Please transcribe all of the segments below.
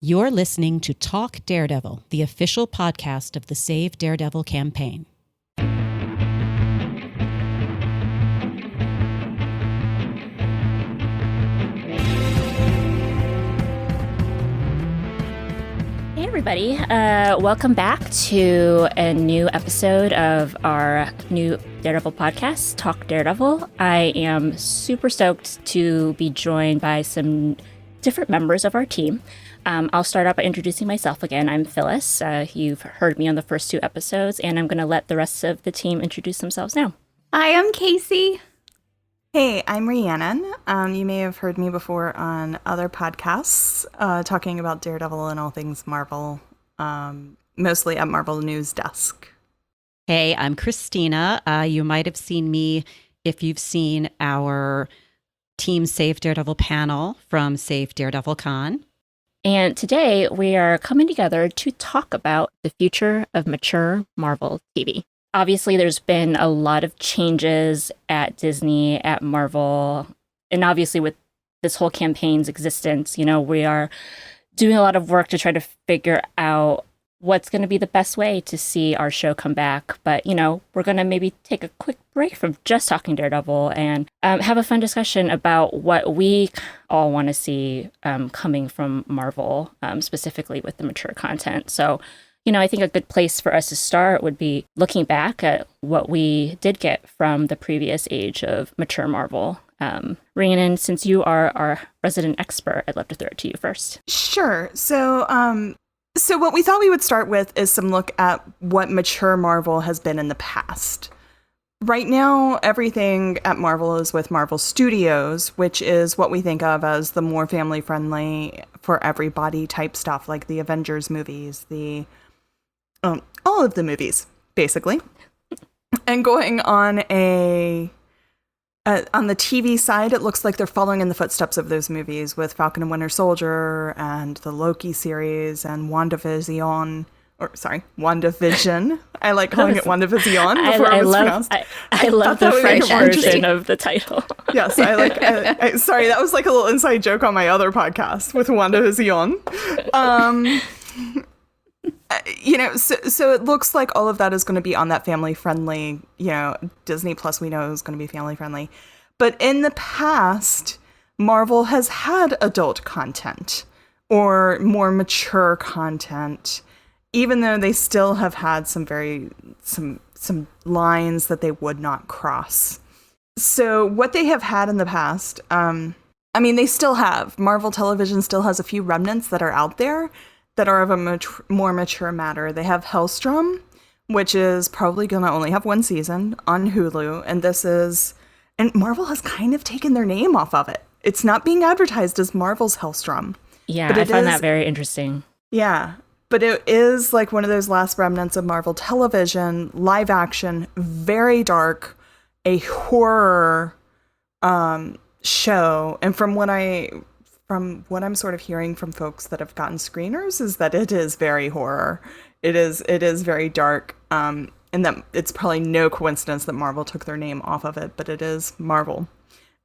You're listening to Talk Daredevil, the official podcast of the Save Daredevil campaign. Hey everybody, welcome back to a new episode of our new Daredevil podcast, Talk Daredevil. I am super stoked to be joined by some different members of our team. I'll start out by introducing myself again. I'm Phyllis. You've heard me on the first two episodes, and I'm going to let the rest of the team introduce themselves now. Hi, I'm Casey. Hey, I'm Rhiannon. You may have heard me before on other podcasts talking about Daredevil and all things Marvel, mostly at Marvel News Desk. Hey, I'm Christina. You might have seen me if you've seen our Team Save Daredevil panel from Save Daredevil Con. And today we are coming together to talk about the future of mature Marvel TV. Obviously, there's been a lot of changes at Disney, at Marvel, and obviously with this whole campaign's existence, we are doing a lot of work to try to figure out what's going to be the best way to see our show come back. But, we're going to maybe take a quick break from just talking Daredevil and have a fun discussion about what we all want to see coming from Marvel, specifically with the mature content. So, I think a good place for us to start would be looking back at what we did get from the previous age of mature Marvel. Rhiannon, since you are our resident expert, I'd love to throw it to you first. Sure. So what we thought we would start with is some look at what mature Marvel has been in the past. Right now, everything at Marvel is with Marvel Studios, which is what we think of as the more family-friendly, for everybody type stuff, like the Avengers movies, all of the movies, basically. And going on on the TV side, it looks like they're following in the footsteps of those movies with Falcon and Winter Soldier and the Loki series and WandaVision. I like calling it WandaVision before it was pronounced. I love the French version of the title. Yes, sorry, that was like a little inside joke on my other podcast with WandaVision. So it looks like all of that is going to be on that family-friendly, Disney Plus we know is going to be family-friendly. But in the past, Marvel has had adult content or more mature content, even though they still have had some lines that they would not cross. So what they have had in the past, they still have. Marvel Television still has a few remnants that are out there that are of a more mature matter. They have Hellstrom, which is probably going to only have one season on Hulu. And Marvel has kind of taken their name off of it. It's not being advertised as Marvel's Hellstrom. Yeah, I find that very interesting. Yeah, but it is like one of those last remnants of Marvel Television, live action, very dark, a horror show. And from what I'm sort of hearing from folks that have gotten screeners is that it is very horror. It is very dark. And that it's probably no coincidence that Marvel took their name off of it, but it is Marvel.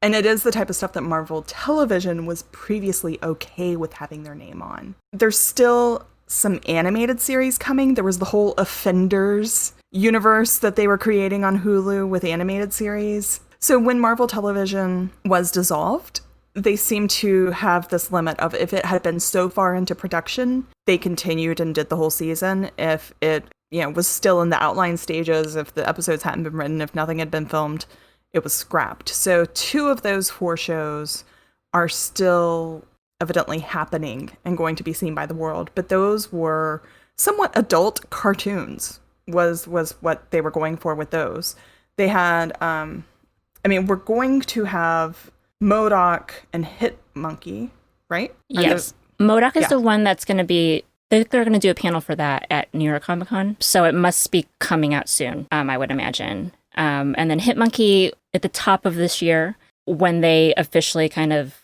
And it is the type of stuff that Marvel Television was previously okay with having their name on. There's still some animated series coming. There was the whole Offenders universe that they were creating on Hulu with animated series. So when Marvel Television was dissolved, they seem to have this limit of if it had been so far into production, they continued and did the whole season. If it, was still in the outline stages, if the episodes hadn't been written, if nothing had been filmed, it was scrapped. So 2 of those 4 shows are still evidently happening and going to be seen by the world. But those were somewhat adult cartoons was what they were going for with those. They had, we're going to have MODOK and Hitmonkey, right? Yes. MODOK is the one that's going to be, they're going to do a panel for that at New York Comic Con. So it must be coming out soon, I would imagine. And then Hitmonkey at the top of this year, when they officially kind of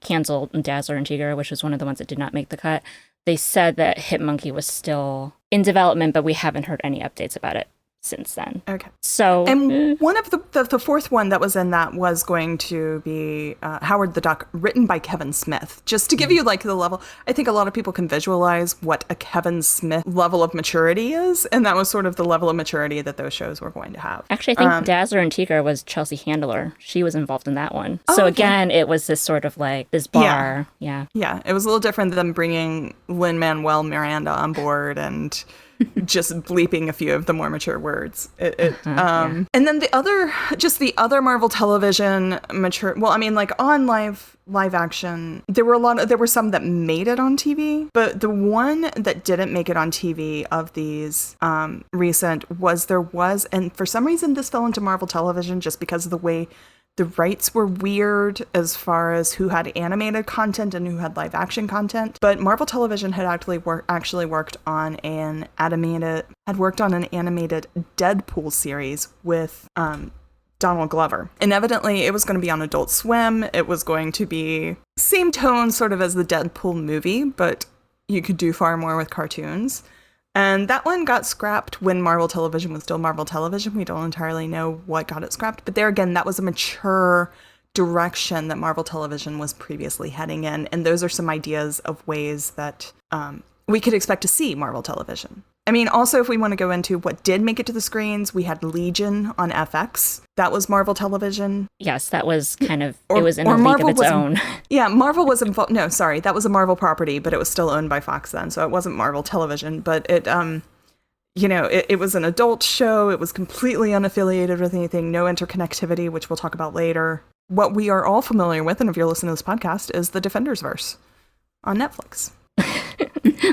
canceled Dazzler and Tiger, which was one of the ones that did not make the cut, they said that Hitmonkey was still in development, but we haven't heard any updates about it since then. Okay. So, and one of the fourth one that was in that was going to be Howard the Duck, written by Kevin Smith. Just to give you like the level, I think a lot of people can visualize what a Kevin Smith level of maturity is, and that was sort of the level of maturity that those shows were going to have. Actually, I think Dazzler and Tigger was Chelsea Handler. She was involved in that one. So okay. Again, it was this sort of like this bar. Yeah. Yeah, it was a little different than bringing Lin-Manuel Miranda on board and just bleeping a few of the more mature words. And then the other Marvel television mature. Well, I mean, like on live action, there were some that made it on TV, but the one that didn't make it on TV of these recent was, and for some reason this fell into Marvel television just because of the way the rights were weird as far as who had animated content and who had live action content. But Marvel Television had actually worked on an animated Deadpool series with Donald Glover. And evidently it was going to be on Adult Swim. It was going to be same tone sort of as the Deadpool movie, but you could do far more with cartoons. And that one got scrapped when Marvel Television was still Marvel Television. We don't entirely know what got it scrapped. But there again, that was a mature direction that Marvel Television was previously heading in. And those are some ideas of ways that we could expect to see Marvel Television. I mean, also, if we want to go into what did make it to the screens, we had Legion on FX. That was Marvel Television. Yes, that was kind of, it was in a league of its own. Yeah, Marvel was involved. No, sorry, that was a Marvel property, but it was still owned by Fox then, so it wasn't Marvel Television. But it was an adult show. It was completely unaffiliated with anything, no interconnectivity, which we'll talk about later. What we are all familiar with, and if you're listening to this podcast, is the Defenders-verse on Netflix.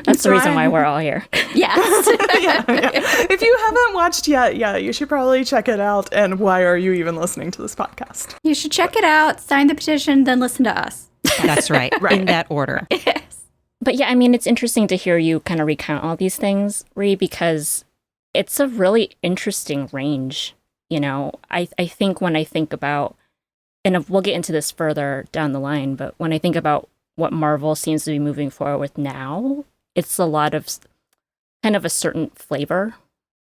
That's the reason why we're all here. Yes. yeah. If you haven't watched yet, you should probably check it out. And why are you even listening to this podcast? You should check it out, sign the petition, then listen to us. That's right. In that order. Yes. But yeah, I mean, it's interesting to hear you kind of recount all these things, Ree, because it's a really interesting range. You know, I think when I think about, and we'll get into this further down the line, but when I think about what Marvel seems to be moving forward with now, it's a lot of kind of a certain flavor,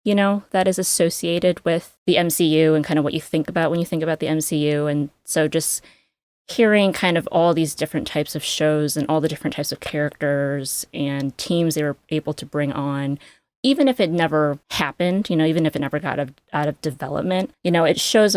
you know, that is associated with the MCU and kind of what you think about when you think about the MCU. And so just hearing kind of all these different types of shows and all the different types of characters and teams they were able to bring on, even if it never happened, you know, even if it never got out of development, you know, it shows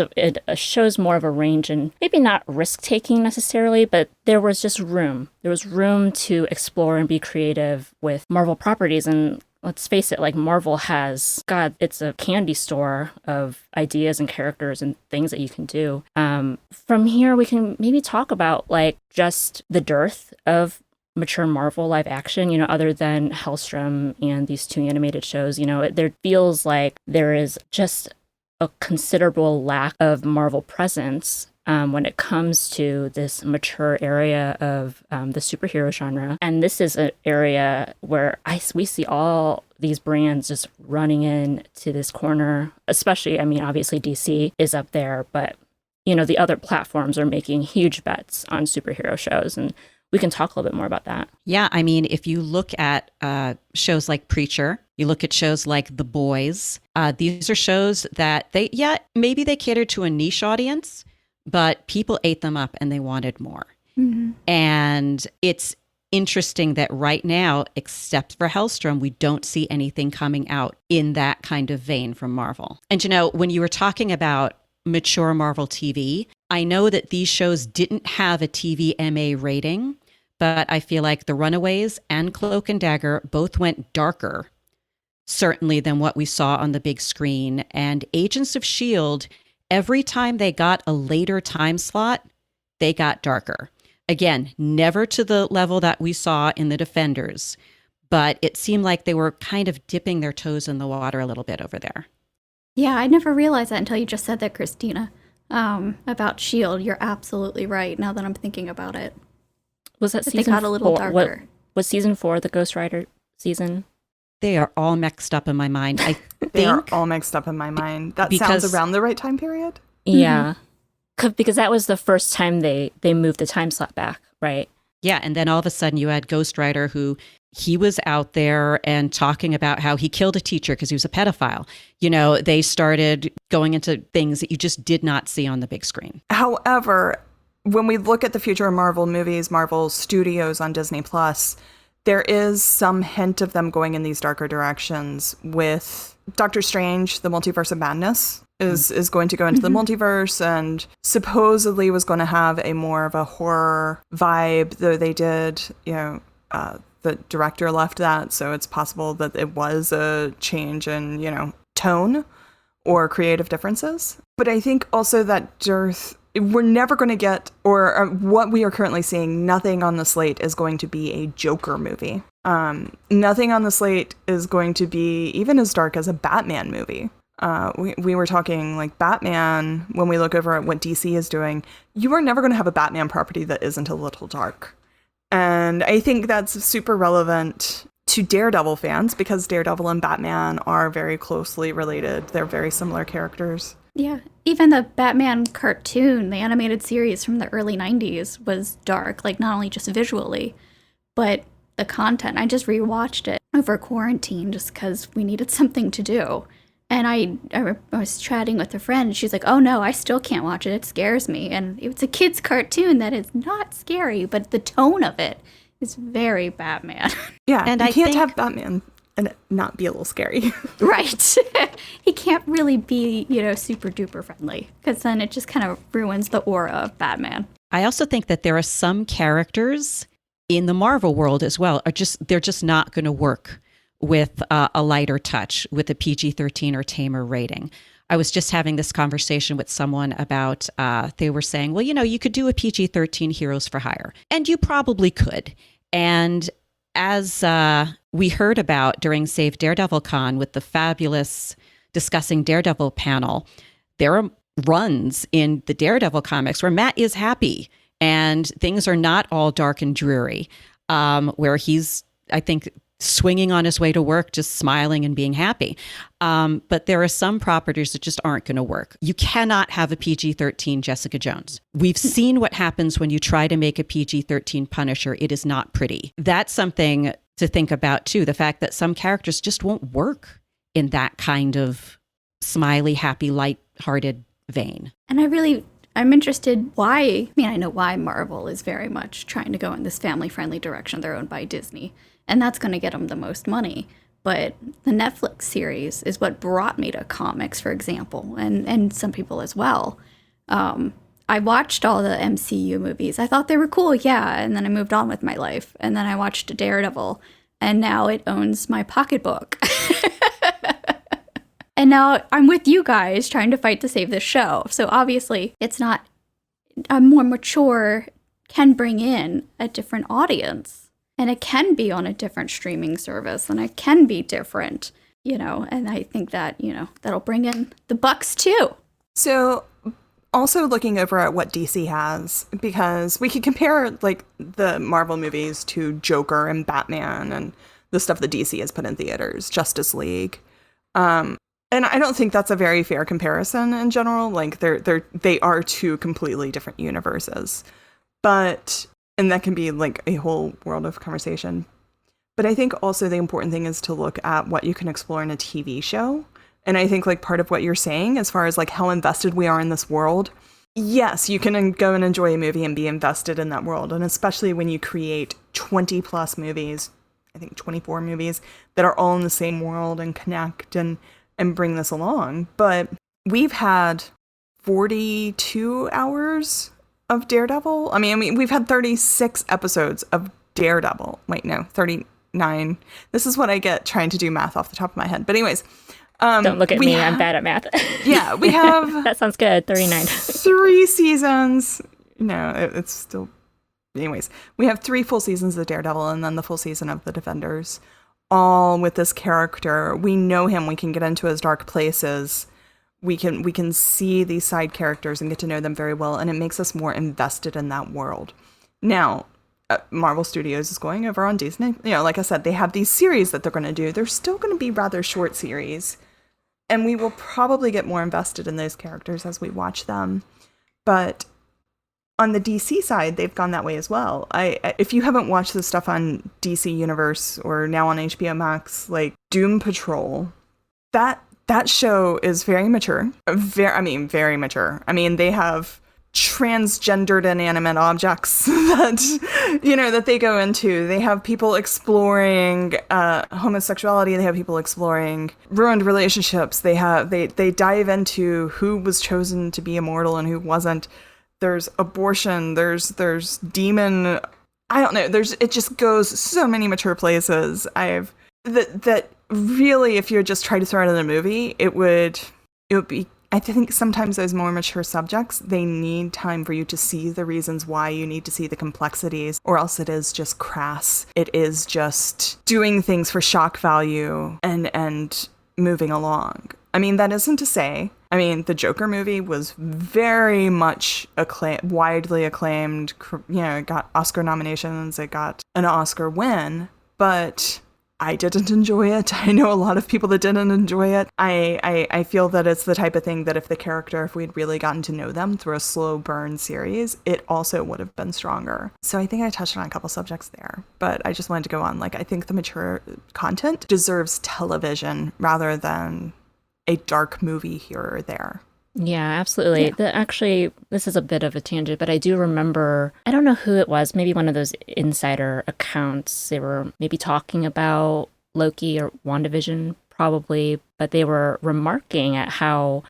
more of a range, and maybe not risk taking necessarily, but there was just room. There was room to explore and be creative with Marvel properties. And let's face it, like Marvel has, God, it's a candy store of ideas and characters and things that you can do. From here, we can maybe talk about like just the dearth of mature Marvel live action, you know, other than Hellstrom and these two animated shows. You know, there feels like there is just a considerable lack of Marvel presence when it comes to this mature area of the superhero genre. And this is an area where we see all these brands just running in to this corner, especially, I mean, obviously DC is up there, but, you know, the other platforms are making huge bets on superhero shows, and we can talk a little bit more about that. Yeah, I mean, if you look at shows like Preacher, you look at shows like The Boys, these are shows that maybe they catered to a niche audience, but people ate them up and they wanted more. Mm-hmm. And it's interesting that right now, except for Hellstrom, we don't see anything coming out in that kind of vein from Marvel. And, you know, when you were talking about mature Marvel TV, I know that these shows didn't have a TVMA rating, but I feel like The Runaways and Cloak and Dagger both went darker, certainly, than what we saw on the big screen. And Agents of S.H.I.E.L.D., every time they got a later time slot, they got darker. Again, never to the level that we saw in The Defenders, but it seemed like they were kind of dipping their toes in the water a little bit over there. Yeah, I never realized that until you just said that, Christina. About S.H.I.E.L.D., you're absolutely right now that I'm thinking about it. Was that season they got a little 4? darker. Was season 4 the Ghost Rider season? They are all mixed up in my mind. I think they are all mixed up in my mind. That sounds around the right time period. Yeah. Mm-hmm. Because that was the first time they moved the time slot back, right? Yeah, and then all of a sudden you had Ghost Rider, who he was out there and talking about how he killed a teacher because he was a pedophile. They started going into things that you just did not see on the big screen. However, when we look at the future of Marvel movies, Marvel Studios on Disney Plus, there is some hint of them going in these darker directions with Doctor Strange, the Multiverse of Madness is going to go into the multiverse and supposedly was going to have a more of a horror vibe, though they did, the director left that, so it's possible that it was a change in, tone or creative differences. But I think also that we're never going to get, or what we are currently seeing, nothing on the slate is going to be a Joker movie. Nothing on the slate is going to be even as dark as a Batman movie. We were talking like Batman, when we look over at what DC is doing, you are never going to have a Batman property that isn't a little dark. And I think that's super relevant to Daredevil fans because Daredevil and Batman are very closely related. They're very similar characters. Yeah, even the Batman cartoon, the animated series from the early 90s was dark, like not only just visually, but the content. I just rewatched it over quarantine just because we needed something to do. And I was chatting with a friend, and she's like, oh no, I still can't watch it. It scares me. And it's a kid's cartoon that is not scary, but the tone of it is very Batman. Yeah, and you I can't think have Batman and it not be a little scary. Right. He can't really be, super duper friendly because then it just kind of ruins the aura of Batman. I also think that there are some characters in the Marvel world as well they're just not going to work with a lighter touch, with a PG-13 or tamer rating. I was just having this conversation with someone about, they were saying, well, you could do a PG-13 Heroes for Hire, and you probably could. And as we heard about during Save Daredevil Con with the fabulous Discussing Daredevil panel, there are runs in the Daredevil comics where Matt is happy and things are not all dark and dreary, where he's, I think, swinging on his way to work, just smiling and being happy. But there are some properties that just aren't going to work. You cannot have a PG-13 Jessica Jones. We've seen what happens when you try to make a PG-13 Punisher. It is not pretty. That's something to think about too. The fact that some characters just won't work in that kind of smiley, happy, light-hearted vein. And I'm interested why, I know why Marvel is very much trying to go in this family-friendly direction. They're owned by Disney. And that's going to get them the most money. But the Netflix series is what brought me to comics, for example, and some people as well. I watched all the MCU movies. I thought they were cool, yeah, and then I moved on with my life. And then I watched Daredevil, and now it owns my pocketbook. And now I'm with you guys trying to fight to save this show. So obviously, it's not a more mature, can bring in a different audience. And it can be on a different streaming service, and it can be different, and I think that, that'll bring in the bucks too. So also looking over at what DC has, because we could compare like the Marvel movies to Joker and Batman and the stuff that DC has put in theaters, Justice League. And I don't think that's a very fair comparison in general. Like they are two completely different universes, and that can be like a whole world of conversation. But I think also the important thing is to look at what you can explore in a TV show. And I think like part of what you're saying as far as like how invested we are in this world, yes, you can go and enjoy a movie and be invested in that world. And especially when you create 20 plus movies, I think 24 movies that are all in the same world and connect and bring this along. But we've had 42 hours of Daredevil. I mean, we've had 36 episodes of Daredevil. Wait, no, 39. This is what I get trying to do math off the top of my head. But anyways. Don't look at me. I'm bad at math. Yeah, we have... That sounds good. 39. 3 seasons. No, it's still... Anyways, we have 3 full seasons of Daredevil and then the full season of The Defenders. All with this character. We know him. We can get into his dark places. We can see these side characters and get to know them very well, and it makes us more invested in that world. Now, Marvel Studios is going over on Disney. Like I said, they have these series that they're going to do. They're still going to be rather short series, and we will probably get more invested in those characters as we watch them. But on the DC side, they've gone that way as well. If you haven't watched the stuff on DC Universe or now on HBO Max, like Doom Patrol, that show is very mature. Very mature. I mean, they have transgendered inanimate objects that they go into. They have people exploring homosexuality. They have people exploring ruined relationships. They dive into who was chosen to be immortal and who wasn't. There's abortion. There's demon. I don't know. It just goes so many mature places. That really, if you just try to throw it in a movie, it would be. I think sometimes those more mature subjects, they need time for you to see the reasons why. You need to see the complexities, or else it is just crass. It is just doing things for shock value and moving along. I mean, that isn't to say, the Joker movie was very much widely acclaimed, it got Oscar nominations, it got an Oscar win, but I didn't enjoy it. I know a lot of people that didn't enjoy it. I feel that it's the type of thing that if we'd really gotten to know them through a slow burn series, it also would have been stronger. So I think I touched on a couple subjects there, but I just wanted to go on. Like, I think the mature content deserves television rather than a dark movie here or there. Yeah, absolutely. Yeah. Actually, this is a bit of a tangent, but I do remember, I don't know who it was, maybe one of those insider accounts. They were maybe talking about Loki or WandaVision, probably, but they were remarking at how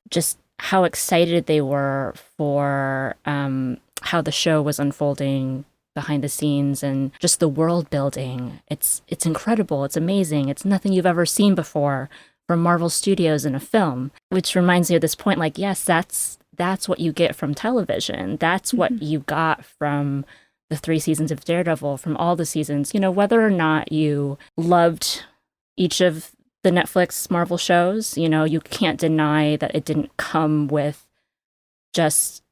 excited they were for how the show was unfolding behind the scenes and just the world building. It's incredible. It's amazing. It's nothing you've ever seen before from Marvel Studios in a film, which reminds me of this point, like, yes, that's what you get from television. That's what you got from the 3 seasons of Daredevil, from all the seasons. Whether or not you loved each of the Netflix Marvel shows, you can't deny that it didn't come with just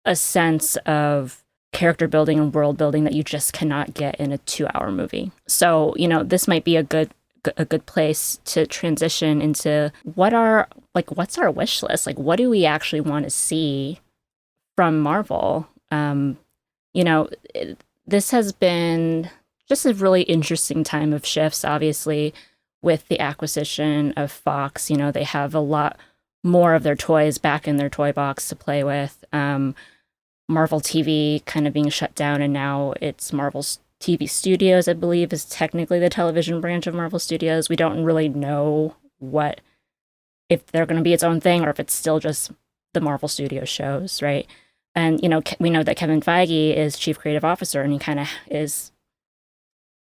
a sense of character building and world building that you just cannot get in a 2-hour movie. So, this might be a good place to transition into what's our wish list? Like, what do we actually want to see from Marvel? This has been just a really interesting time of shifts, obviously, with the acquisition of Fox. They have a lot more of their toys back in their toy box to play with. Marvel TV kind of being shut down, and now it's Marvel's TV Studios, I believe, is technically the television branch of Marvel Studios. We don't really know if they're going to be its own thing or if it's still just the Marvel Studios shows, right? And, we know that Kevin Feige is chief creative officer, and he kind of is,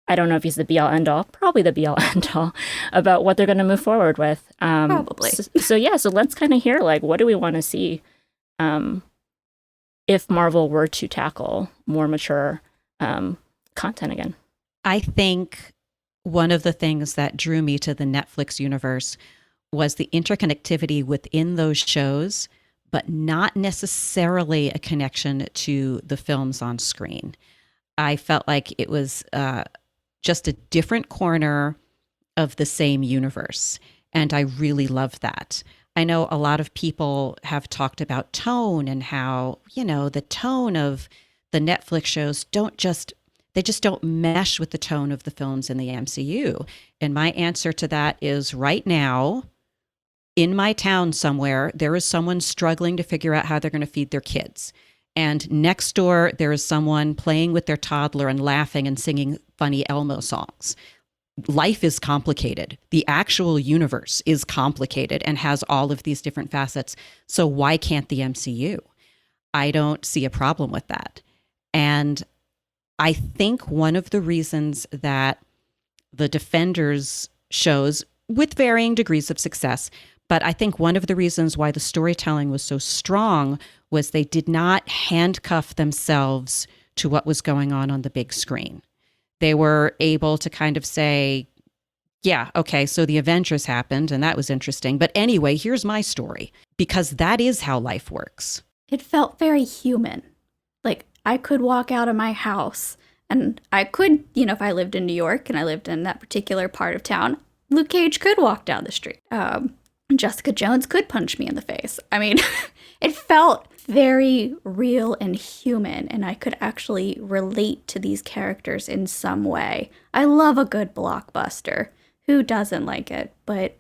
I don't know if he's the be-all end-all, probably the be-all end-all about what they're going to move forward with. Probably. So let's kind of hear, like, what do we want to see if Marvel were to tackle more mature content again? I think one of the things that drew me to the Netflix universe was the interconnectivity within those shows, but not necessarily a connection to the films on screen. I felt like it was just a different corner of the same universe, and I really loved that. I know a lot of people have talked about tone and how, the tone of the Netflix shows they just don't mesh with the tone of the films in the MCU. And my answer to that is, right now, in my town somewhere, there is someone struggling to figure out how they're going to feed their kids. And next door, there is someone playing with their toddler and laughing and singing funny Elmo songs. Life is complicated. The actual universe is complicated and has all of these different facets. So why can't the MCU? I don't see a problem with that. And I think one of the reasons that the Defenders shows, with varying degrees of success, but I think one of the reasons why the storytelling was so strong was they did not handcuff themselves to what was going on the big screen. They were able to kind of say, yeah, okay, so the Avengers happened and that was interesting. But anyway, here's my story, because that is how life works. It felt very human. Like, I could walk out of my house and I could, if I lived in New York and I lived in that particular part of town, Luke Cage could walk down the street. Jessica Jones could punch me in the face. I mean, It felt very real and human, and I could actually relate to these characters in some way. I love a good blockbuster. Who doesn't like it? But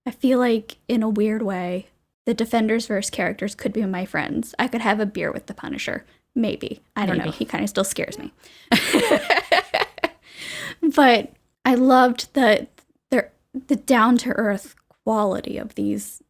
I feel like, in a weird way, the Defenders-verse characters could be my friends. I could have a beer with the Punisher. Maybe. I don't know. He kind of still scares me. But I loved the down-to-earth quality of these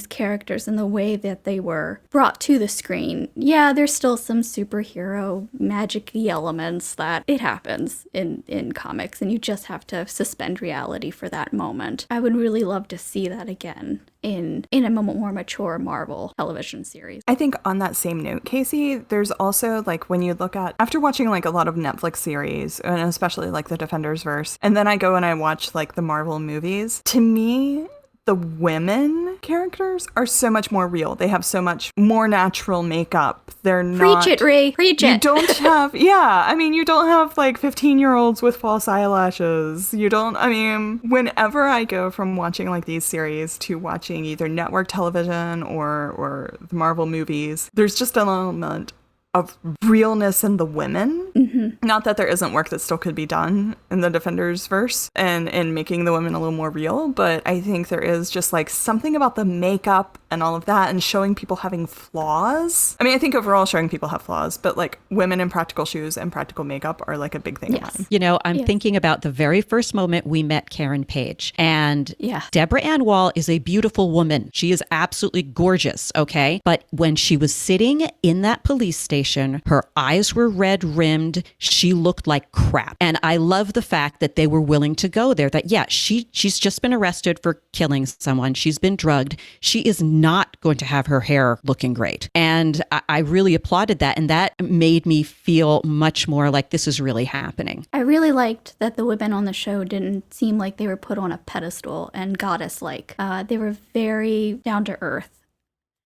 characters and the way that they were brought to the screen. Yeah, there's still some superhero magic-y elements that it happens in comics, and you just have to suspend reality for that moment. I would really love to see that again in a more mature Marvel television series. I think on that same note, Casey, there's also, like, when you look at, after watching like a lot of Netflix series, and especially like the Defenders verse, and then I go and I watch like the Marvel movies, to me, the women characters are so much more real. They have so much more natural makeup. They're not... Preach it, Ray. Preach it. You don't have... Yeah, I mean, you don't have, like, 15-year-olds with false eyelashes. You don't... I mean, whenever I go from watching, like, these series to watching either network television or the Marvel movies, there's just an element of realness in the women. Mm-hmm. Not that there isn't work that still could be done in the Defenders verse and making the women a little more real, but I think there is just like something about the makeup and all of that and showing people having flaws. I mean, I think overall showing people have flaws, but like women in practical shoes and practical makeup are like a big thing of mine. You know, I'm thinking about the very first moment we met Karen Page, and Deborah Ann Wall is a beautiful woman. She is absolutely gorgeous, okay? But when she was sitting in that police station, her eyes were red rimmed. She looked like crap. And I love the fact that they were willing to go there, that, she's just been arrested for killing someone. She's been drugged. She is not going to have her hair looking great. And I really applauded that. And that made me feel much more like this is really happening. I really liked that the women on the show didn't seem like they were put on a pedestal and goddess-like. They were very down to earth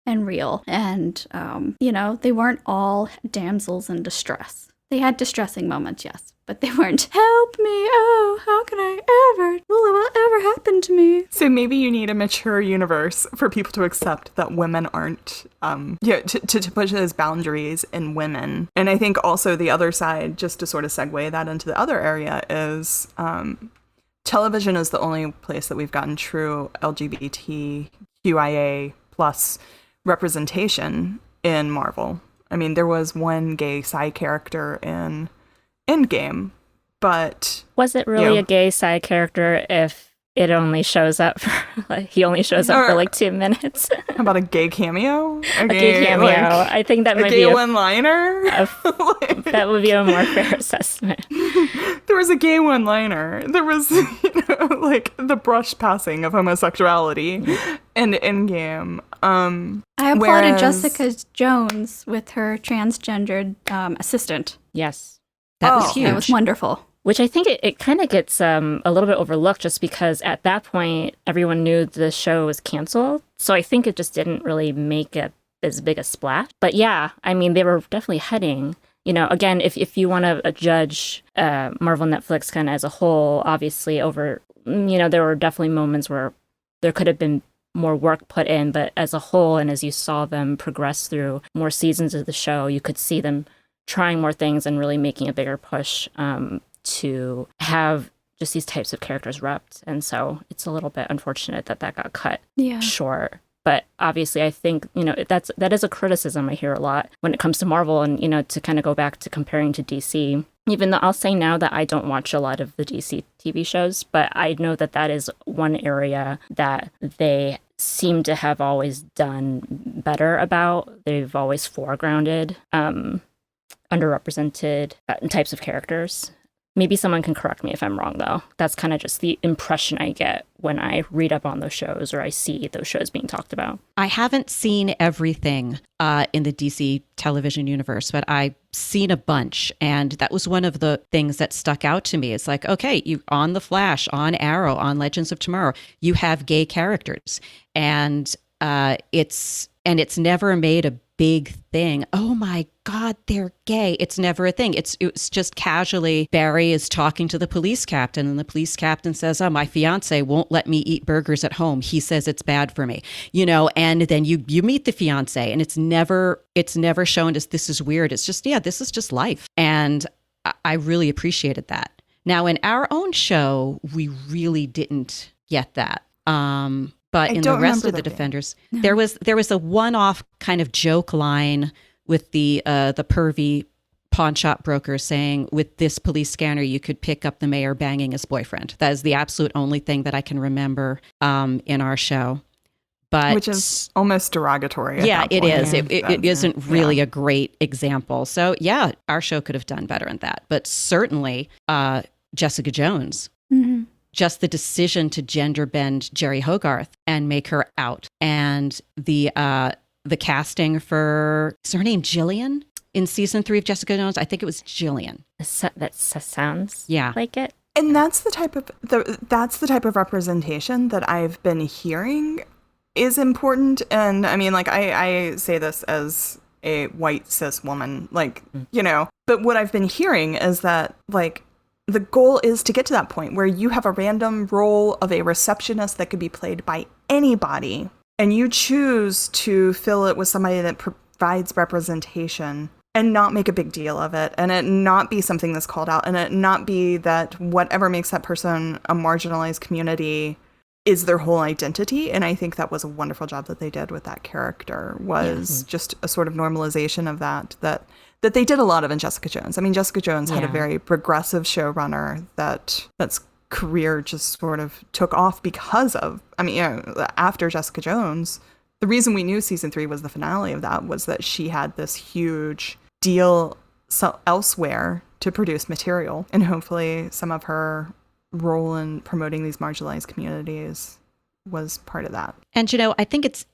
and real. And, they weren't all damsels in distress. They had distressing moments, yes, but they weren't, help me, oh, how can I ever, will it ever happen to me? So maybe you need a mature universe for people to accept that women aren't, to push those boundaries in women. And I think also the other side, just to sort of segue that into the other area, is television is the only place that we've gotten true LGBTQIA plus representation in Marvel. I mean, there was one gay side character in Endgame, but... Was it really a gay side character if it only shows up for, he only shows up for like 2 minutes? How about a gay cameo? A gay cameo. I think that might be a one-liner? That would be a more fair assessment. There was a gay one-liner. There was, like the brush passing of homosexuality in Endgame. I applauded Jessica Jones with her transgendered assistant. Yes. That was huge. That was wonderful. Which I think it kind of gets a little bit overlooked just because at that point, everyone knew the show was canceled. So I think it just didn't really make as big a splash. But yeah, I mean, they were definitely heading, again, if you want to judge Marvel Netflix kind of as a whole, obviously there were definitely moments where there could have been more work put in, but as a whole, and as you saw them progress through more seasons of the show, you could see them trying more things and really making a bigger push to have just these types of characters repped. And so it's a little bit unfortunate that got cut short. But obviously, I think, that is a criticism I hear a lot when it comes to Marvel. And, to kind of go back to comparing to DC, even though I'll say now that I don't watch a lot of the DC TV shows, but I know that is one area that they seem to have always done better about. They've always foregrounded underrepresented types of characters. Maybe someone can correct me if I'm wrong, though. That's kind of just the impression I get when I read up on those shows or I see those shows being talked about. I haven't seen everything in the DC television universe, but I've seen a bunch. And that was one of the things that stuck out to me. It's like, okay, you on The Flash, on Arrow, on Legends of Tomorrow, you have gay characters. And it's never made a big thing. Oh my God, they're gay. It's never a thing. It's just casually, Barry is talking to the police captain, and the police captain says, oh, my fiance won't let me eat burgers at home. He says it's bad for me, and then you meet the fiance, and it's never shown as this is weird. It's just, this is just life. And I really appreciated that. Now, in our own show, we really didn't get that. But in the rest of the Defenders, no. there was a one-off kind of joke line with the pervy pawn shop broker saying, with this police scanner, you could pick up the mayor banging his boyfriend. That is the absolute only thing that I can remember in our show. Which is almost derogatory. Yeah, it is. It isn't really a great example. So yeah, our show could have done better in that. But certainly Jessica Jones. Mm-hmm. Just the decision to gender bend Jerry Hogarth and make her out. And the casting for, is her name Jillian? In season 3 of Jessica Jones, I think it was Jillian. That sounds like it. And that's the type of representation that I've been hearing is important. And I mean, like, I say this as a white cis woman, like, but what I've been hearing is that, like, the goal is to get to that point where you have a random role of a receptionist that could be played by anybody, and you choose to fill it with somebody that provides representation and not make a big deal of it, and it not be something that's called out, and it not be that whatever makes that person a marginalized community is their whole identity. And I think that was a wonderful job that they did with that character, was just a sort of normalization of that they did a lot of in Jessica Jones. I mean, Jessica Jones had a very progressive showrunner that's career just sort of took off because of, after Jessica Jones, the reason we knew season 3 was the finale of that was that she had this huge deal elsewhere to produce material. And hopefully some of her role in promoting these marginalized communities was part of that. And, I think it's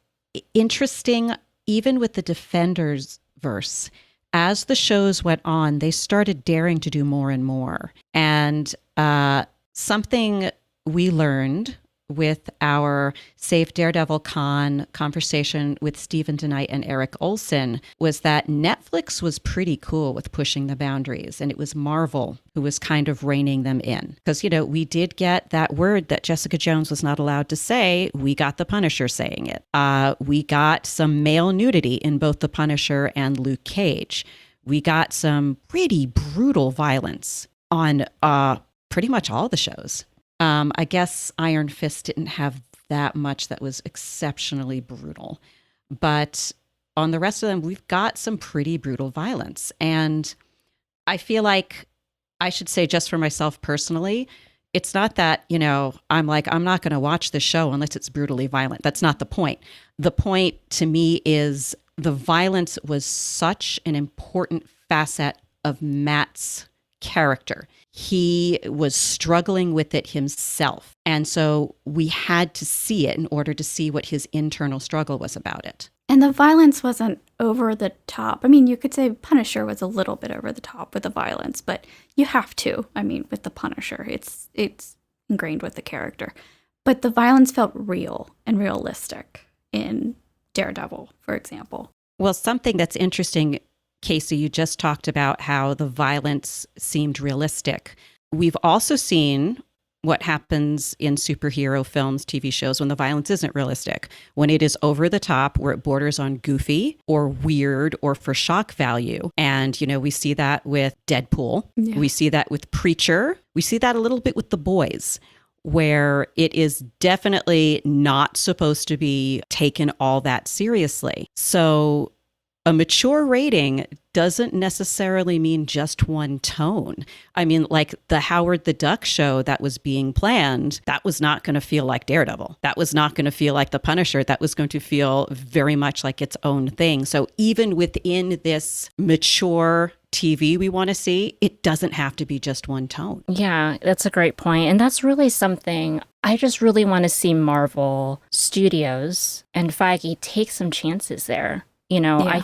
interesting, even with the Defenders verse, as the shows went on, they started daring to do more and more. And something we learned with our Save Daredevil Con conversation with Stephen DeKnight and Eric Olson was that Netflix was pretty cool with pushing the boundaries, and it was Marvel who was kind of reining them in. Because, we did get that word that Jessica Jones was not allowed to say. We got the Punisher saying it. We got some male nudity in both the Punisher and Luke Cage. We got some pretty brutal violence on pretty much all the shows. I guess Iron Fist didn't have that much that was exceptionally brutal. But on the rest of them, we've got some pretty brutal violence. And I feel like I should say, just for myself personally, it's not that, I'm not going to watch this show unless it's brutally violent. That's not the point. The point to me is the violence was such an important facet of Matt's character. He was struggling with it himself. And so we had to see it in order to see what his internal struggle was about it. And the violence wasn't over the top. I mean, you could say Punisher was a little bit over the top with the violence, but you have to. I mean, with the Punisher, it's ingrained with the character. But the violence felt real and realistic in Daredevil, for example. Well, something that's interesting, Casey, you just talked about how the violence seemed realistic. We've also seen what happens in superhero films, TV shows, when the violence isn't realistic, when it is over the top, where it borders on goofy or weird or for shock value. And, we see that with Deadpool. Yeah. We see that with Preacher. We see that a little bit with The Boys, where it is definitely not supposed to be taken all that seriously. So a mature rating doesn't necessarily mean just one tone. I mean, like the Howard the Duck show that was being planned, that was not going to feel like Daredevil. That was not going to feel like The Punisher. That was going to feel very much like its own thing. So even within this mature TV we want to see, it doesn't have to be just one tone. Yeah, that's a great point. And that's really something I just really want to see Marvel Studios and Feige take some chances there. I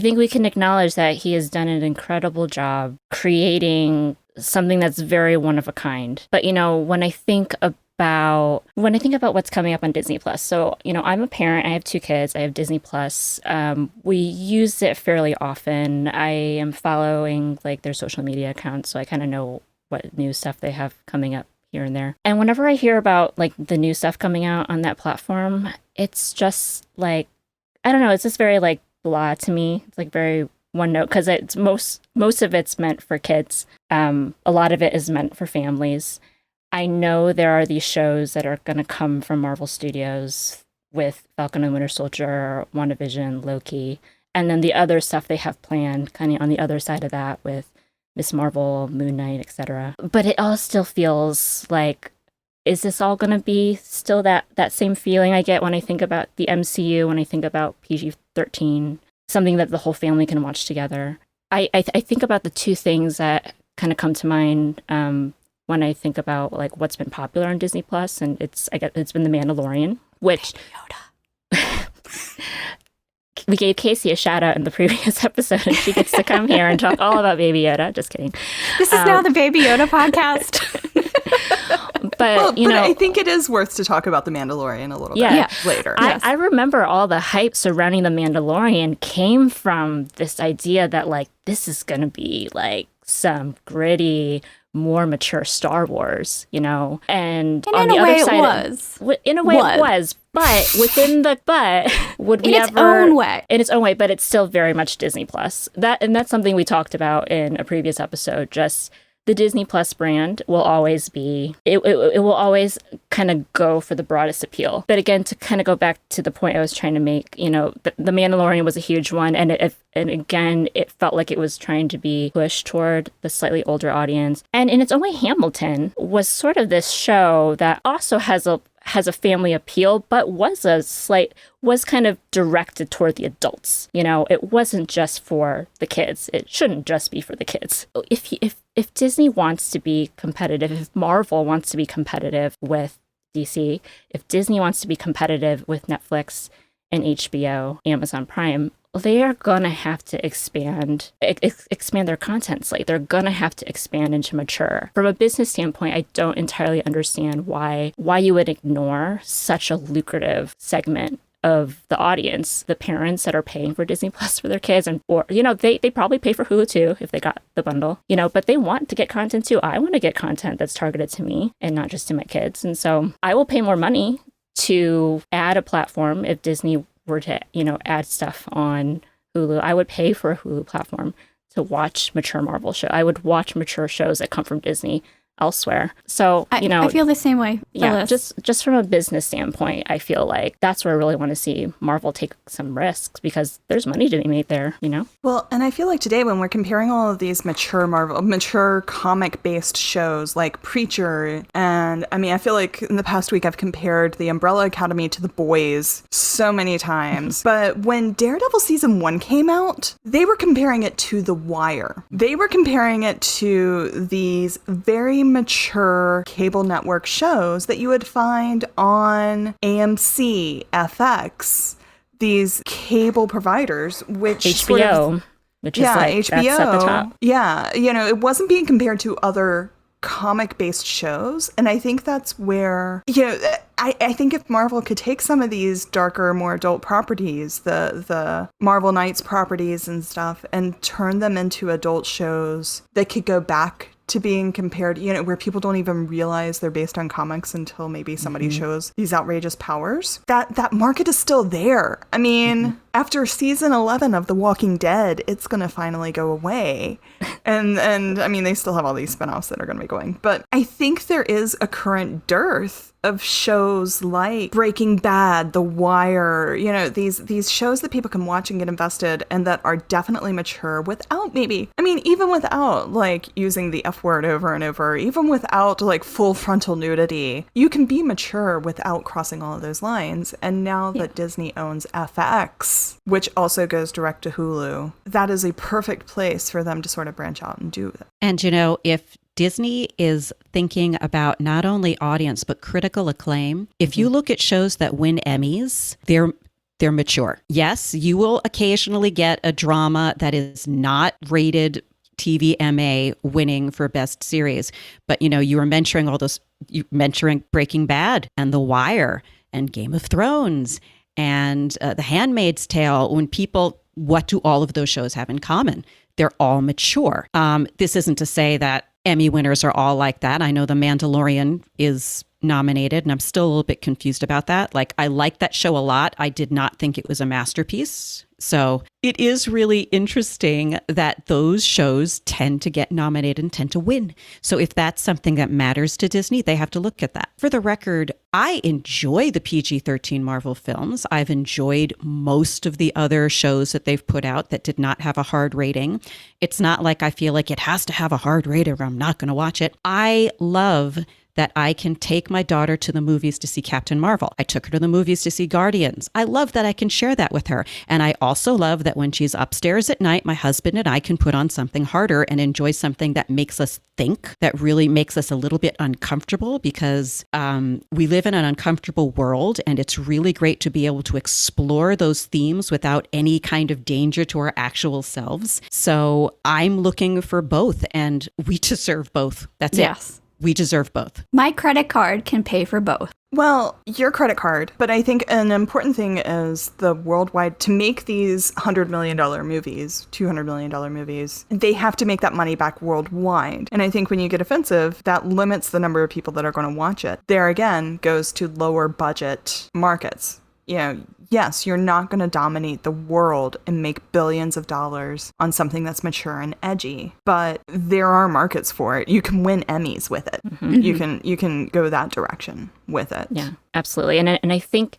think we can acknowledge that he has done an incredible job creating something that's very one of a kind. But, when I think about what's coming up on Disney Plus. So, I'm a parent. I have 2 kids. I have Disney Plus. We use it fairly often. I am following their social media accounts, so I kind of know what new stuff they have coming up here and there. And whenever I hear about the new stuff coming out on that platform, it's just I don't know. It's just very blah to me. It's very one note because it's most of it's meant for kids. A lot of it is meant for families. I know there are these shows that are going to come from Marvel Studios with Falcon and Winter Soldier, WandaVision, Loki, and then the other stuff they have planned kind of on the other side of that with Miss Marvel, Moon Knight, etc. But it all still feels is this all going to be still that same feeling I get when I think about the MCU, when I think about PG-13, something that the whole family can watch together? I think about the 2 things that kind of come to mind when I think about what's been popular on Disney Plus, and it's been The Mandalorian, which we gave Casey a shout out in the previous episode, and she gets to come here and talk all about Baby Yoda. Just kidding. This is now the Baby Yoda podcast. But I think it is worth to talk about The Mandalorian a little bit later. I remember all the hype surrounding The Mandalorian came from this idea that this is going to be some gritty, more mature Star Wars, and on the other side, in a way it was, but within the would we ever in its own way, but it's still very much Disney Plus. That's something we talked about in a previous episode. Just the Disney Plus brand will always be, it will always kind of go for the broadest appeal. But again, to kind of go back to the point I was trying to make, the Mandalorian was a huge one. And again, it felt like it was trying to be pushed toward the slightly older audience. And in its own way, Hamilton was sort of this show that also has a family appeal, but was kind of directed toward the adults. It wasn't just for the kids. It shouldn't just be for the kids. If Disney wants to be competitive, if Marvel wants to be competitive with DC, if Disney wants to be competitive with Netflix and HBO, Amazon Prime, they are gonna have to expand their content slate. They're gonna have to expand into mature. From a business standpoint, I don't entirely understand why you would ignore such a lucrative segment of the audience, the parents that are paying for Disney Plus for their kids, or they probably pay for Hulu too if they got the bundle, but they want to get content too. I want to get content that's targeted to me and not just to my kids, and so I will pay more money to add a platform if Disney were to add stuff on Hulu. I would pay for a Hulu platform to watch mature Marvel show. I would watch mature shows that come from Disney elsewhere. So, I feel the same way. Yeah, just from a business standpoint, I feel like that's where I really want to see Marvel take some risks because there's money to be made there, Well, and I feel like today when we're comparing all of these mature comic-based shows like Preacher, and I feel like in the past week I've compared The Umbrella Academy to The Boys so many times. But when Daredevil season 1 came out, they were comparing it to The Wire. They were comparing it to these very mature cable network shows that you would find on AMC, FX, these cable providers, which HBO, which is HBO, that's at the top. Yeah, it wasn't being compared to other comic-based shows, and I think that's where I think if Marvel could take some of these darker, more adult properties, the Marvel Knights properties and stuff, and turn them into adult shows that could go back to being compared, where people don't even realize they're based on comics until maybe somebody shows these outrageous powers. That market is still there. After season 11 of The Walking Dead, it's going to finally go away. And they still have all these spinoffs that are going to be going. But I think there is a current dearth of shows like Breaking Bad, The Wire, these shows that people can watch and get invested and that are definitely mature without even without using the F word over and over, even without full frontal nudity, you can be mature without crossing all of those lines. And now that Disney owns FX, which also goes direct to Hulu, that is a perfect place for them to sort of branch out and do it. And if Disney is thinking about not only audience, but critical acclaim. If you look at shows that win Emmys, they're mature. Yes, you will occasionally get a drama that is not rated TVMA winning for best series. But, you were mentioning mentioning Breaking Bad and The Wire and Game of Thrones and The Handmaid's Tale. What do all of those shows have in common? They're all mature. This isn't to say that Emmy winners are all like that. I know The Mandalorian is nominated, and I'm still a little bit confused about that. Like, I like that show a lot. I did not think it was a masterpiece. So it is really interesting that those shows tend to get nominated and tend to win. So if that's something that matters to Disney, they have to look at that. For the record, I enjoy the PG-13 Marvel films. I've enjoyed most of the other shows that they've put out that did not have a hard rating. It's not like I feel like it has to have a hard rating or I'm not going to watch it. I love that I can take my daughter to the movies to see Captain Marvel. I took her to the movies to see Guardians. I love that I can share that with her. And I also love that when she's upstairs at night, my husband and I can put on something harder and enjoy something that makes us think, that really makes us a little bit uncomfortable, because we live in an uncomfortable world, and it's really great to be able to explore those themes without any kind of danger to our actual selves. So I'm looking for both, and we deserve both. That's it. We deserve both. My credit card can pay for both. Well, your credit card, but I think an important thing is the worldwide, to make these $100 million movies, $200 million movies, they have to make that money back worldwide. And I think when you get offensive, that limits the number of people that are going to watch it. There again goes to lower budget markets. Yes, you're not going to dominate the world and make billions of dollars on something that's mature and edgy, but there are markets for it. You can win Emmys with it. Mm-hmm. You can go that direction with it. Yeah, absolutely. And I think,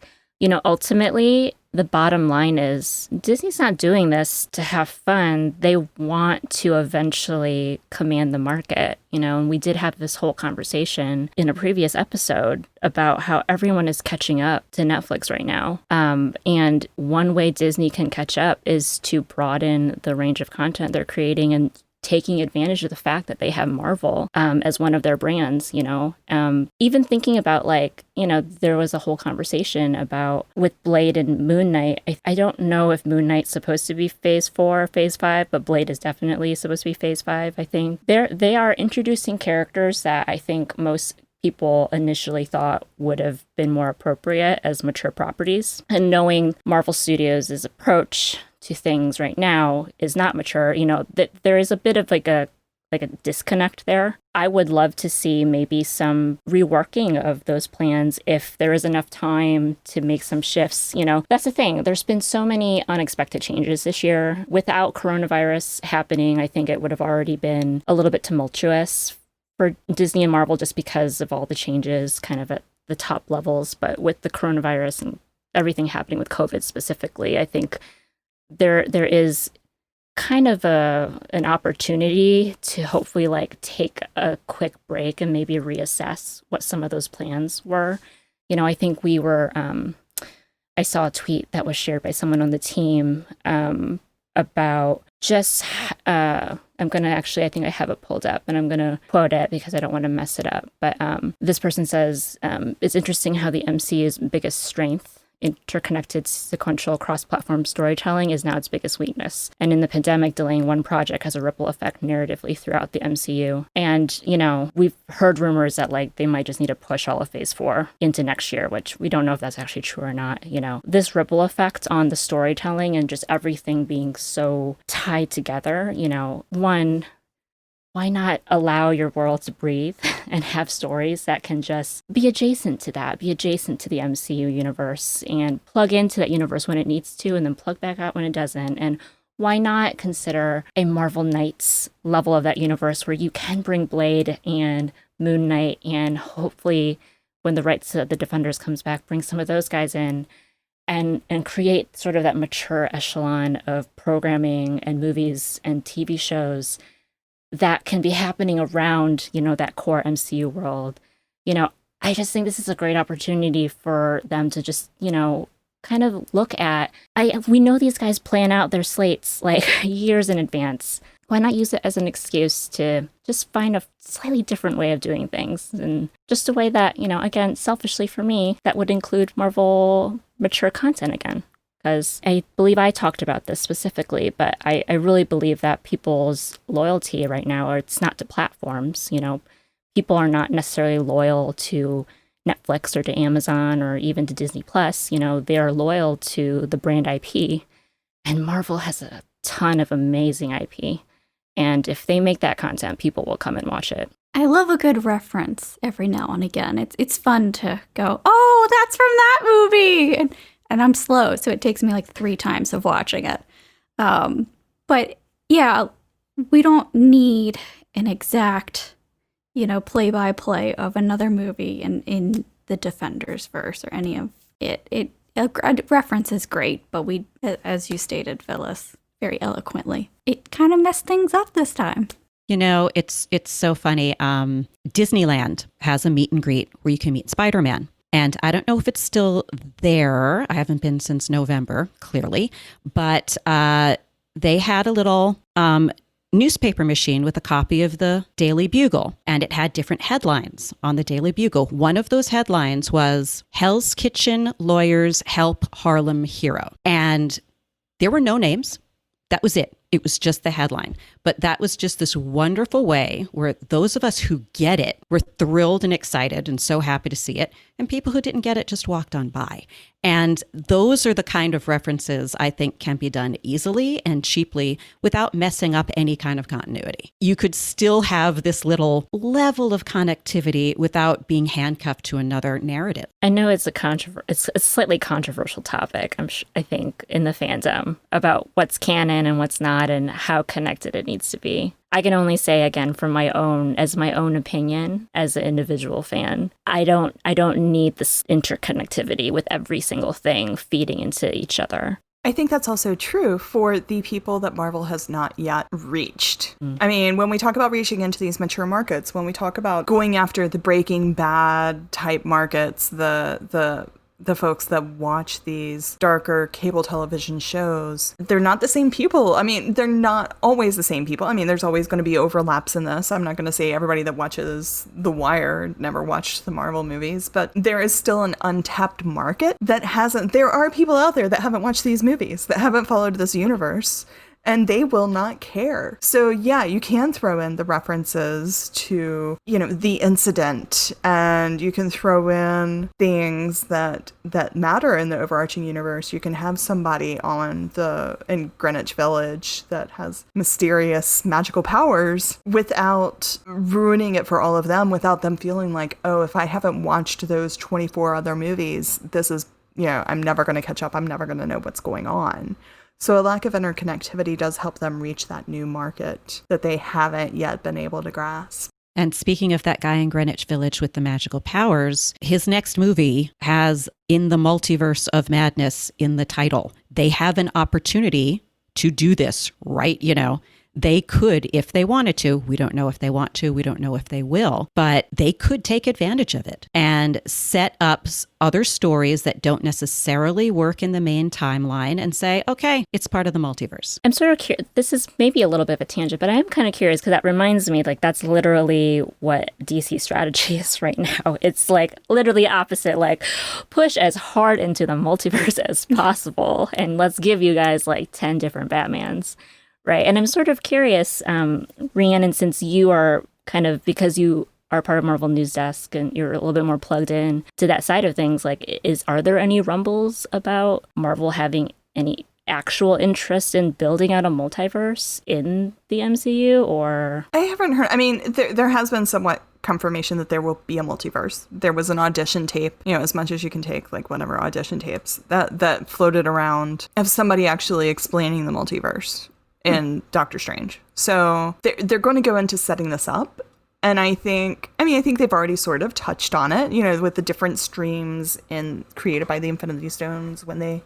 ultimately the bottom line is Disney's not doing this to have fun. They want to eventually command the market, and we did have this whole conversation in a previous episode about how everyone is catching up to Netflix right now. And one way Disney can catch up is to broaden the range of content they're creating and taking advantage of the fact that they have Marvel as one of their brands, even thinking about there was a whole conversation about with Blade and Moon Knight. I don't know if Moon Knight's supposed to be phase 4 or phase 5, but Blade is definitely supposed to be phase 5, I think. They are introducing characters that I think most people initially thought would have been more appropriate as mature properties. And knowing Marvel Studios' approach to things right now is not mature, that there is a bit of like a disconnect there. I would love to see maybe some reworking of those plans if there is enough time to make some shifts. That's the thing. There's been so many unexpected changes this year. Without coronavirus happening, I think it would have already been a little bit tumultuous for Disney and Marvel just because of all the changes kind of at the top levels. But with the coronavirus and everything happening with COVID specifically, I think there is kind of an opportunity to hopefully take a quick break and maybe reassess what some of those plans were. I think we were, I saw a tweet that was shared by someone on the team about just, I think I have it pulled up and I'm going to quote it because I don't want to mess it up. But this person says, it's interesting how the MCU's biggest strength, interconnected sequential cross-platform storytelling, is now its biggest weakness. And in the pandemic, delaying one project has a ripple effect narratively throughout the MCU. And, we've heard rumors that they might just need to push all of phase 4 into next year, which we don't know if that's actually true or not. This ripple effect on the storytelling and just everything being so tied together, one, why not allow your world to breathe and have stories that can just be adjacent to that, be adjacent to the MCU universe and plug into that universe when it needs to and then plug back out when it doesn't? And why not consider a Marvel Knights level of that universe where you can bring Blade and Moon Knight and hopefully when the Rights of the Defenders comes back, bring some of those guys in and create sort of that mature echelon of programming and movies and TV shows that can be happening around, that core MCU world. I just think this is a great opportunity for them to just, kind of look at, we know these guys plan out their slates years in advance. Why not use it as an excuse to just find a slightly different way of doing things? And just a way that, again, selfishly for me, that would include Marvel mature content again. because I believe I talked about this specifically, but I really believe that people's loyalty right now, or it's not to platforms, people are not necessarily loyal to Netflix or to Amazon or even to Disney Plus. They are loyal to the brand IP, and Marvel has a ton of amazing IP. And if they make that content, people will come and watch it. I love a good reference every now and again. It's fun to go, oh, that's from that movie. And I'm slow, so it takes me like 3 times of watching it. But yeah, we don't need an exact, play-by-play of another movie in the Defenders verse or any of it. A reference is great, but we, as you stated, Phyllis, very eloquently, it kind of messed things up this time. It's so funny. Disneyland has a meet and greet where you can meet Spider-Man. And I don't know if it's still there. I haven't been since November, clearly. But they had a little newspaper machine with a copy of the Daily Bugle. And it had different headlines on the Daily Bugle. One of those headlines was, Hell's Kitchen Lawyers Help Harlem Hero. And there were no names. That was it. It was just the headline. But that was just this wonderful way where those of us who get it were thrilled and excited and so happy to see it. And people who didn't get it just walked on by. And those are the kind of references I think can be done easily and cheaply without messing up any kind of continuity. You could still have this little level of connectivity without being handcuffed to another narrative. I know it's it's a slightly controversial topic, I think, in the fandom about what's canon and what's not and how connected it needs to be. I can only say, again, from my own opinion as an individual fan, I don't need this interconnectivity with every single thing feeding into each other. I think that's also true for the people that Marvel has not yet reached. I mean, when we talk about reaching into these mature markets, when we talk about going after the Breaking Bad type markets, the folks that watch these darker cable television shows, they're not the same people. I mean, they're not always the same people. I mean, there's always going to be overlaps in this. I'm not going to say everybody that watches The Wire never watched the Marvel movies, but there is still an untapped market that there are people out there that haven't watched these movies, that haven't followed this universe, and they will not care. So yeah, you can throw in the references to, the incident, and you can throw in things that matter in the overarching universe. You can have somebody in Greenwich Village that has mysterious magical powers without ruining it for all of them, without them feeling like, oh, if I haven't watched those 24 other movies, this is, I'm never going to catch up. I'm never going to know what's going on. So a lack of interconnectivity does help them reach that new market that they haven't yet been able to grasp. And speaking of that guy in Greenwich Village with the magical powers, his next movie has In the Multiverse of Madness in the title. They have an opportunity to do this, right? They could, if they wanted to. We don't know if they want to. We don't know if they will. But they could take advantage of it and set up other stories that don't necessarily work in the main timeline and say, okay, it's part of the multiverse. I'm sort of curious. This is maybe a little bit of a tangent, but I am kind of curious because that reminds me, that's literally what DC strategy is right now. It's literally opposite, push as hard into the multiverse as possible. And let's give you guys 10 different Batmans. Right. And I'm sort of curious, Rhiannon, since you are because you are part of Marvel News Desk and you're a little bit more plugged in to that side of things, are there any rumbles about Marvel having any actual interest in building out a multiverse in the MCU, or? I haven't heard. I mean, there has been somewhat confirmation that there will be a multiverse. There was an audition tape, as much as you can take, whatever audition tapes that floated around of somebody actually explaining the multiverse in Doctor Strange. So they're going to go into setting this up. And I think they've already sort of touched on it, with the different streams created by the Infinity Stones when they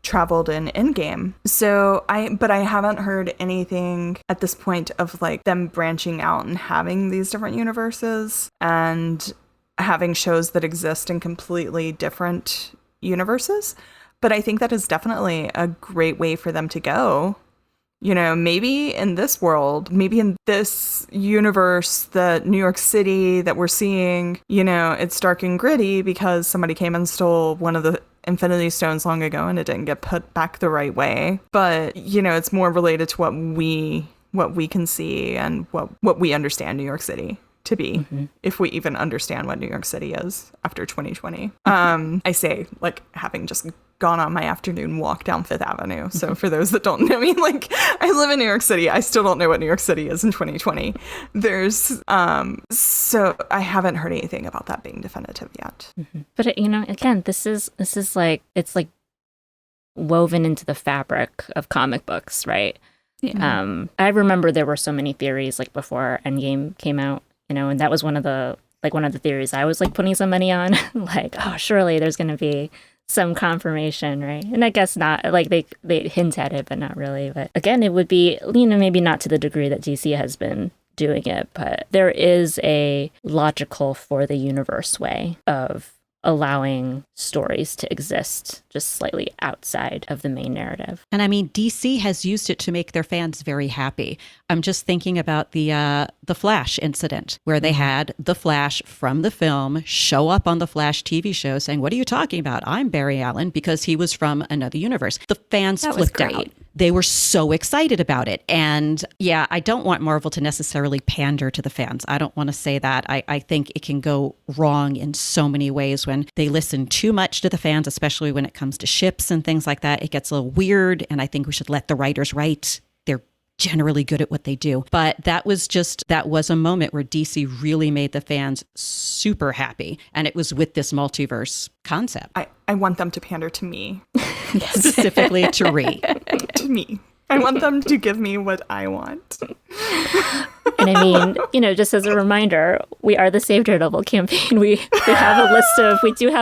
traveled in Endgame. So I haven't heard anything at this point of them branching out and having these different universes and having shows that exist in completely different universes. But I think that is definitely a great way for them to go. Maybe in this world, maybe in this universe, the New York City that we're seeing, it's dark and gritty because somebody came and stole one of the Infinity Stones long ago and it didn't get put back the right way. But, it's more related to what we can see and what we understand New York City to be, if we even understand what New York City is after 2020. I say, like, having just gone on my afternoon walk down Fifth Avenue. So for those that don't know me, like, I live in New York City. I still don't know what New York City is in 2020. There's, so I haven't heard anything about that being definitive yet. But, again, this is like, it's like woven into the fabric of comic books, right? Yeah. I remember there were so many theories, like, before Endgame came out, and that was one of the theories I was, like, putting some money on. Like, oh, surely there's going to be some confirmation, right? And I guess not. Like, they hint at it, but not really. But again, it would be, maybe not to the degree that DC has been doing it, but there is a logical for the universe way of allowing stories to exist just slightly outside of the main narrative. And I mean, DC has used it to make their fans very happy. I'm just thinking about the Flash incident where they had the Flash from the film show up on the Flash TV show saying, "What are you talking about? I'm Barry Allen," because he was from another universe. The fans flipped out. They were so excited about it. And yeah, I don't want Marvel to necessarily pander to the fans. I don't want to say that. I think it can go wrong in so many ways when they listen too much to the fans, especially when it comes to ships and things like that. It gets a little weird, and I think we should let the writers write. They're generally good at what they do. But that was a moment where DC really made the fans super happy. And it was with this multiverse concept. I want them to pander to me. Specifically to Ree. To me. I want them to give me what I want. And I mean, just as a reminder, we are the Save Daredevil campaign. We do have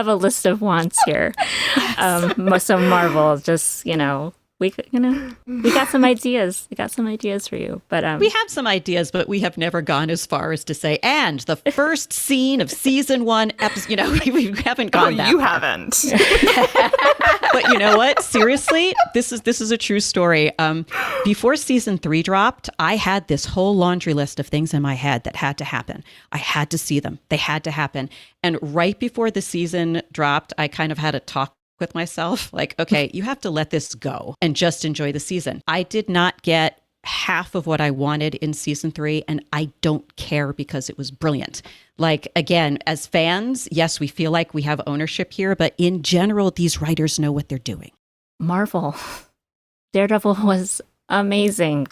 a list of wants here. So Marvel, just, we got some ideas. We got some ideas for you, but we have some ideas, but we have never gone as far as to say, and the first scene of season 1 episode. We haven't gone that. You far. haven't. But you know what? Seriously, this is a true story. Before season 3 dropped, I had this whole laundry list of things in my head that had to happen. I had to see them. They had to happen. And right before the season dropped, I kind of had a talk with myself, like, okay, you have to let this go and just enjoy the season. I did not get half of what I wanted in season 3, and I don't care because it was brilliant. Like, again, as fans, yes, we feel like we have ownership here, but in general, these writers know what they're doing. Marvel, Daredevil was amazing.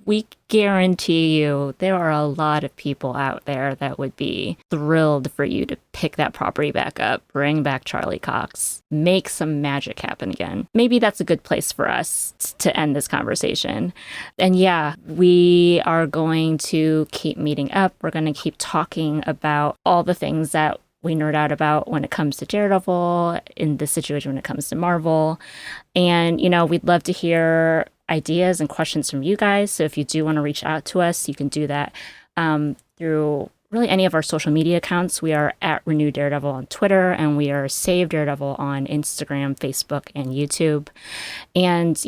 We guarantee you there are a lot of people out there that would be thrilled for you to pick that property back up, bring back Charlie Cox, make some magic happen again. Maybe that's a good place for us to end this conversation. And yeah, we are going to keep meeting up. We're going to keep talking about all the things that we nerd out about when it comes to Daredevil, in this situation when it comes to Marvel. And, we'd love to hear ideas and questions from you guys. So if you do want to reach out to us, you can do that through really any of our social media accounts. We are at Renew Daredevil on Twitter, and we are Save Daredevil on Instagram, Facebook, and YouTube. And,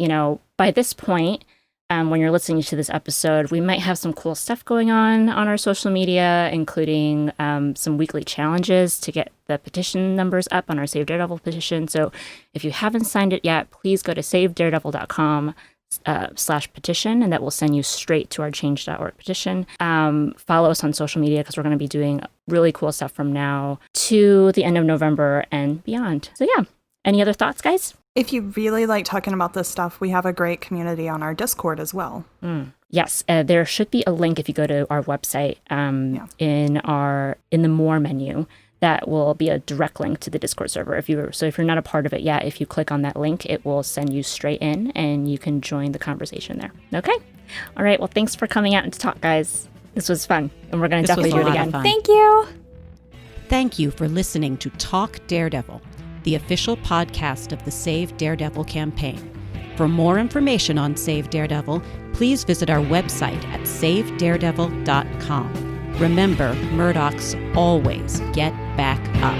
by this point, when you're listening to this episode, we might have some cool stuff going on our social media, including some weekly challenges to get the petition numbers up on our Save Daredevil petition. So if you haven't signed it yet, please go to savedaredevil.com/petition, and that will send you straight to our change.org petition. Follow us on social media because we're going to be doing really cool stuff from now to the end of November and beyond. So yeah, any other thoughts, guys? If you really like talking about this stuff, we have a great community on our Discord as well. Yes, there should be a link if you go to our website in the More menu. That will be a direct link to the Discord server. If you're not a part of it yet, if you click on that link, it will send you straight in and you can join the conversation there. Okay? All right. Well, thanks for coming out and to talk, guys. This was fun, and we're going to definitely do it again. Thank you. Thank you for listening to Talk Daredevil, the official podcast of the Save Daredevil campaign. For more information on Save Daredevil, please visit our website at savedaredevil.com. Remember, Murdochs always get back up.